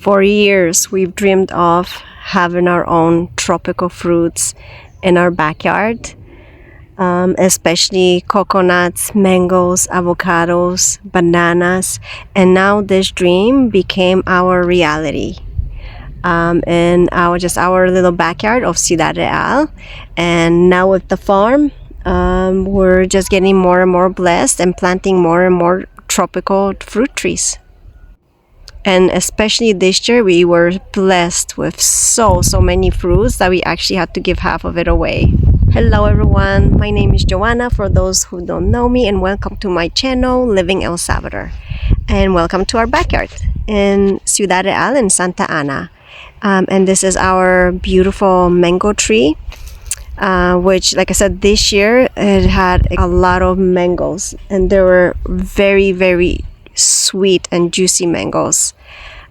For years, we've dreamed of having our own tropical fruits in our backyard, especially coconuts, mangoes, avocados, bananas, and now this dream became our reality. In our little backyard of Ciudad Real, and now with the farm, we're just getting more and more blessed and planting more and more tropical fruit trees. And especially this year, we were blessed with so many fruits that we actually had to give half of it away. Hello everyone, my name is Joanna for those who don't know me, and welcome to my channel, Living El Salvador. And welcome to our backyard in Ciudad Real in Santa Ana. And this is our beautiful mango tree, which, like I said, this year it had a lot of mangoes, and they were very sweet and juicy mangoes.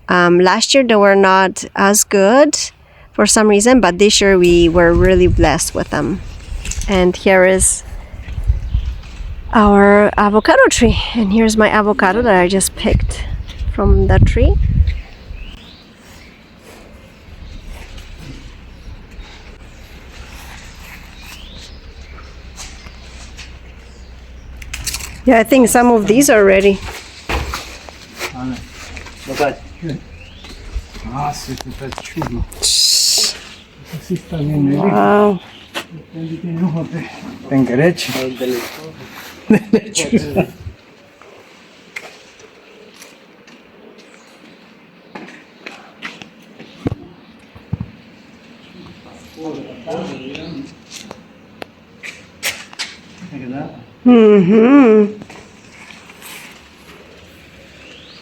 Last year they were not as good for some reason, but this year we were really blessed with them. And here is our avocado tree, and here's my avocado that I just picked from the tree. Yeah, I think some of these are ready. Wow.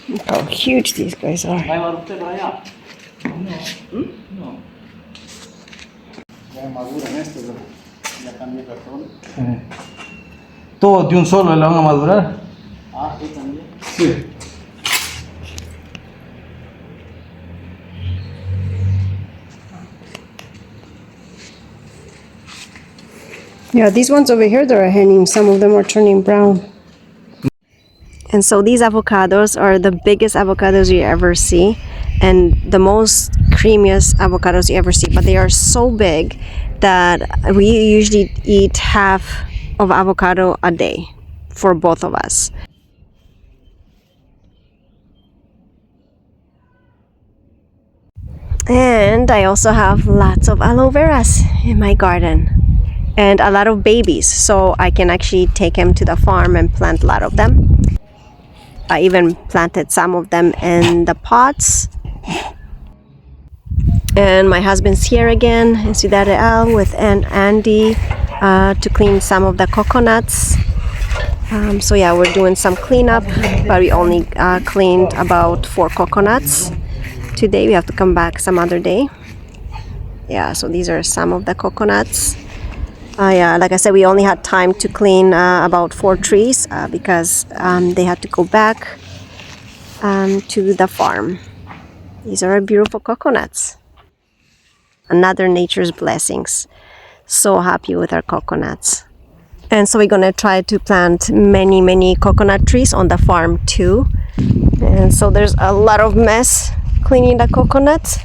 Look how huge these guys are. ¿Todos de un solo le van a madurar? Ah, ¿tú también? Sí. Yeah, these ones over here, they're turning, some of them are turning brown. And so these avocados are the biggest avocados you ever see, and the most creamiest avocados you ever see. But they are so big that we usually eat half of avocado a day for both of us. And I also have lots of aloe veras in my garden, and a lot of babies, so I can actually take them to the farm and plant a lot of them. I even planted some of them in the pots. And my husband's here again in Ciudad Real with Aunt Andy to clean some of the coconuts. So yeah, we're doing some cleanup, but we only cleaned about 4 coconuts today. We have to come back some other day. Yeah, so these are some of the coconuts. Yeah, like I said, we only had time to clean about 4 trees because they had to go back to the farm. These are beautiful coconuts. Another nature's blessings. So happy with our coconuts. And so we're gonna try to plant many coconut trees on the farm too. And so there's a lot of mess cleaning the coconuts.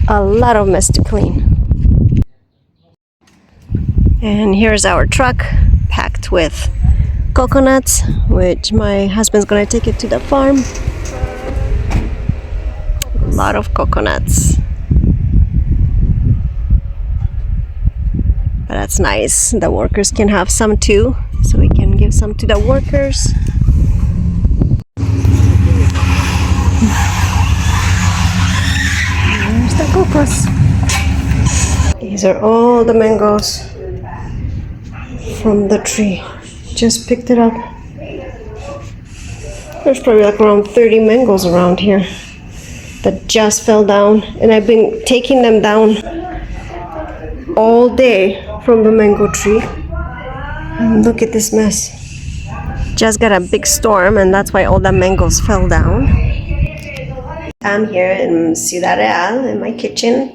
A lot of mess to clean. And here's our truck packed with coconuts, which my husband's gonna take it to the farm. A lot of coconuts. But that's nice. The workers can have some too, so we can give some to the workers. Here's the cocos. These are all the mangoes from the tree. Just picked it up. There's probably like around 30 mangoes around here that just fell down, and I've been taking them down all day from the mango tree. And look at this mess. Just got a big storm, and that's why all the mangoes fell down. I'm here in Ciudad Real in my kitchen.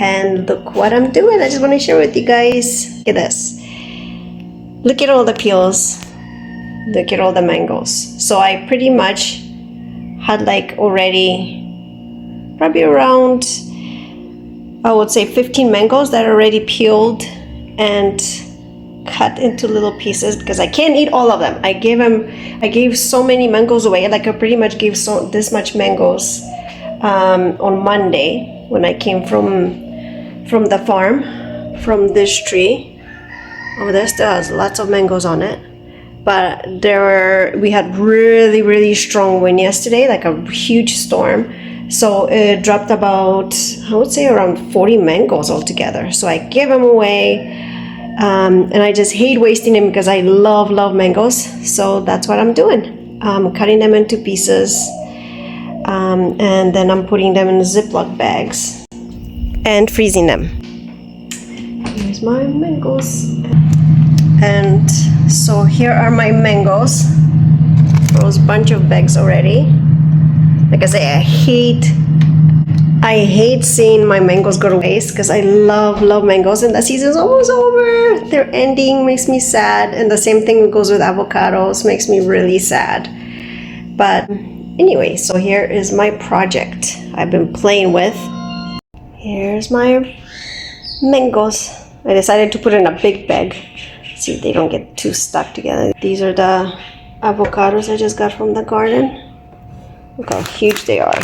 And look what I'm doing. I just want to share with you guys. Look at this. Look at all the peels. Look at all the mangoes. So I pretty much had like already probably around, I would say 15 mangoes that are already peeled and cut into little pieces because I can't eat all of them. I gave so many mangoes away. Like I pretty much gave this much mangoes on Monday when I came from the farm, from this tree. Oh, there still has lots of mangoes on it. But we had really strong wind yesterday, like a huge storm. So it dropped about, I would say around 40 mangoes altogether. So I gave them away. And I just hate wasting them because I love mangoes. So that's what I'm doing. I'm cutting them into pieces. And then I'm putting them in Ziploc bags and freezing them. Here's my mangoes. And so here are my mangoes. Those bunch of bags already. Like I say, I hate seeing my mangoes go to waste because I love mangoes, and the season's almost over. They're ending, makes me sad. And the same thing goes with avocados, makes me really sad. But anyway, so here is my project I've been playing with. Here's my mangoes. I decided to put in a big bag. See if they don't get too stuck together. These are the avocados I just got from the garden. Look how huge they are.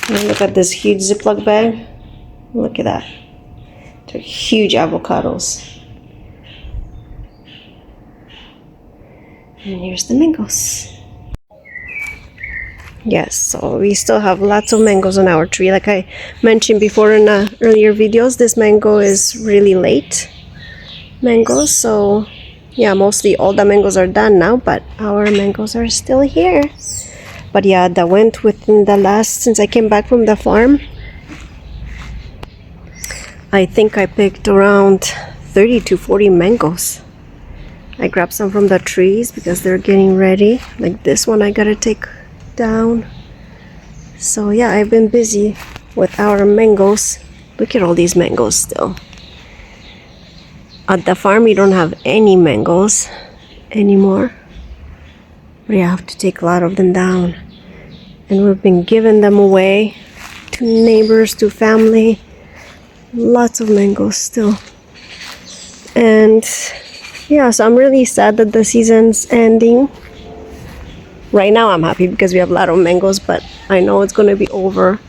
And look at this huge Ziploc bag. Look at that. They're huge avocados. And here's the mangoes. Yes, so we still have lots of mangoes on our tree. Like I mentioned before in earlier videos, this mango is really late mangoes. So yeah, mostly all the mangoes are done now, but our mangoes are still here. But yeah, the wind within since I came back from the farm, I think I picked around 30 to 40 mangoes. I grabbed some from the trees because they're getting ready. Like this one I gotta take down. So yeah, I've been busy with our mangoes. Look at all these mangoes still. At the farm we don't have any mangoes anymore. We have to take a lot of them down. And we've been giving them away to neighbors, to family. Lots of mangoes still. And yeah, so I'm really sad that the season's ending. Right now I'm happy because we have a lot of mangoes, but I know it's going to be over.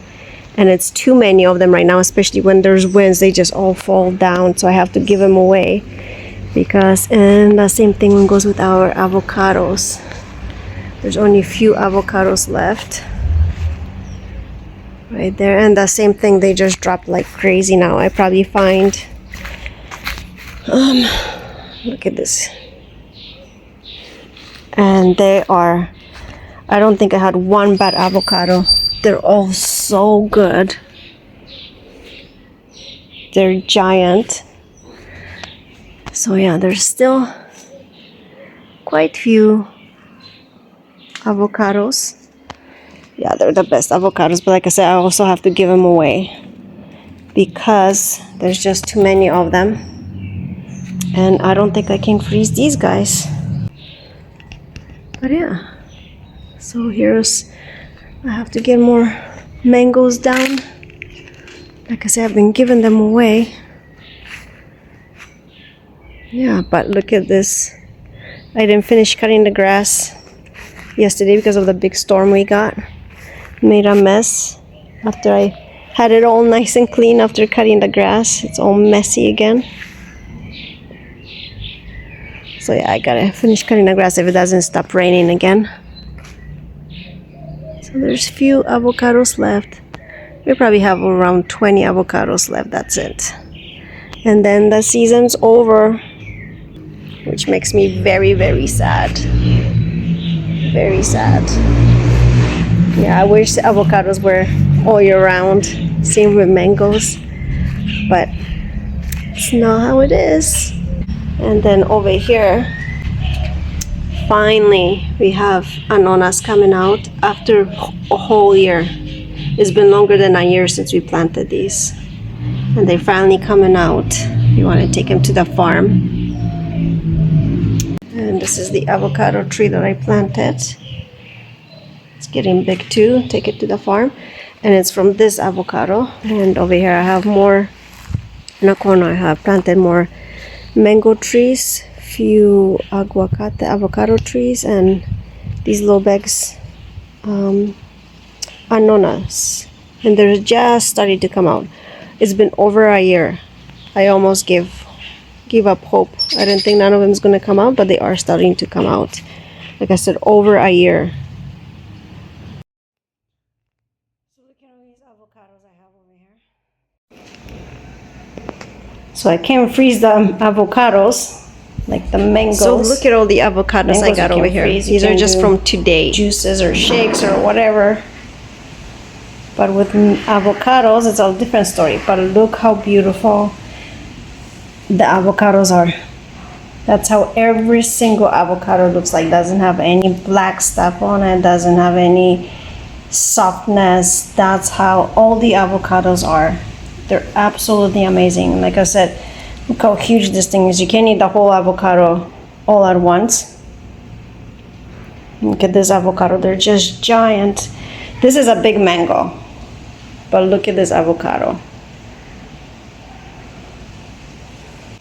And it's too many of them right now, especially when there's winds. They just all fall down, so I have to give them away. And the same thing goes with our avocados. There's only a few avocados left. Right there. And the same thing, they just dropped like crazy now. I probably find... look at this. And they are... I don't think I had one bad avocado. They're all so good. They're giant. So yeah, there's still quite few avocados. Yeah, they're the best avocados, but like I said, I also have to give them away because there's just too many of them, and I don't think I can freeze these guys. But yeah, so I have to get more mangoes down. Like I said, I've been giving them away. Yeah, but look at this. I didn't finish cutting the grass yesterday because of the big storm we got. Made a mess after I had it all nice and clean after cutting the grass. It's all messy again. So yeah, I gotta finish cutting the grass if it doesn't stop raining again. So there's few avocados left. We probably have around 20 avocados left, that's it. And then the season's over, which makes me very sad. Very sad. Yeah, I wish avocados were all year round. Same with mangoes. But it's not how it is. And then over here, finally, we have anonas coming out after a whole year. It's been longer than a year since we planted these. And they're finally coming out. We want to take them to the farm. And this is the avocado tree that I planted. It's getting big too. Take it to the farm. And it's from this avocado. And over here I have more, in the corner I have planted more mango trees, few avocado trees, and these little bags, ananas. And they're just starting to come out. It's been over a year. I almost give up hope. I didn't think none of them is going to come out, but they are starting to come out. Like I said, over a year. So look at all these avocados I have over here. So I can't freeze the avocados, like the mangoes. So look at all the avocados I got over here. These are just from today. Juices or shakes or whatever. But with avocados, it's a different story. But look how beautiful the avocados are. That's how every single avocado looks like. Doesn't have any black stuff on it. Doesn't have any softness. That's how all the avocados are. They're absolutely amazing. Like I said, look how huge this thing is. You can't eat the whole avocado all at once. Look at this avocado. They're just giant. This is a big mango. But look at this avocado.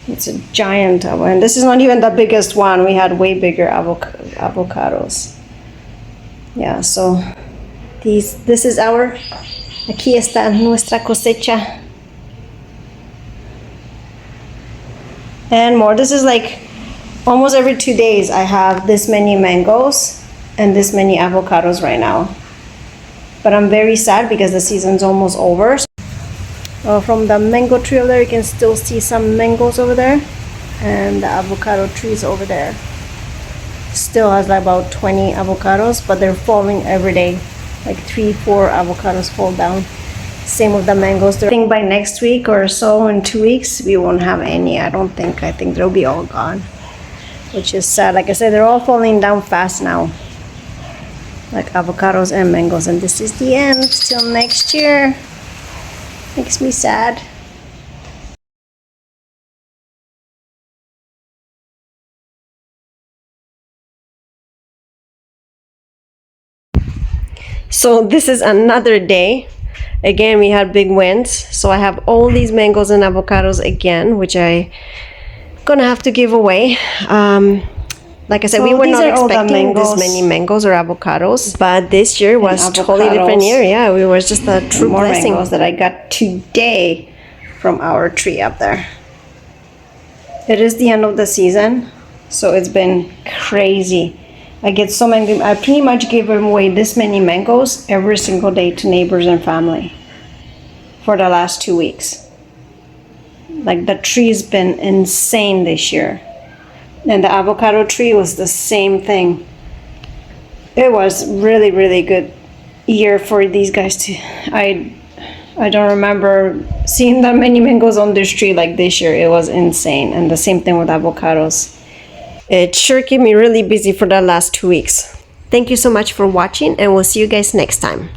It's a giant avocado. And this is not even the biggest one. We had way bigger avocados. Yeah, so this is our, aquí está nuestra cosecha. And more. This is like almost every 2 days I have this many mangoes and this many avocados right now. But I'm very sad because the season's almost over. From the mango tree over there, you can still see some mangoes over there. And the avocado trees over there still has like about 20 avocados, but they're falling every day. Like 3-4 avocados fall down. Same with the mangoes. I think by next week or so, in 2 weeks, we won't have any. I think they'll be all gone, which is sad. Like I said, they're all falling down fast now, like avocados and mangoes. And this is the end. Till next year. Makes me sad. So this is another day. Again, we had big winds. So I have all these mangoes and avocados again, which I gonna have to give away. Like I said, we were not expecting this many mangoes or avocados, but this year was totally different year. Yeah, it was just a true blessing. Mangoes that I got today from our tree up there. It is the end of the season, so it's been crazy. I get so many. I pretty much gave away this many mangoes every single day to neighbors and family for the last 2 weeks. Like the tree's been insane this year. And the avocado tree was the same thing. It was really, really good year for these guys to. I don't remember seeing that many mangoes on this tree like this year. It was insane. And the same thing with avocados. It sure kept me really busy for the last 2 weeks. Thank you so much for watching, and we'll see you guys next time.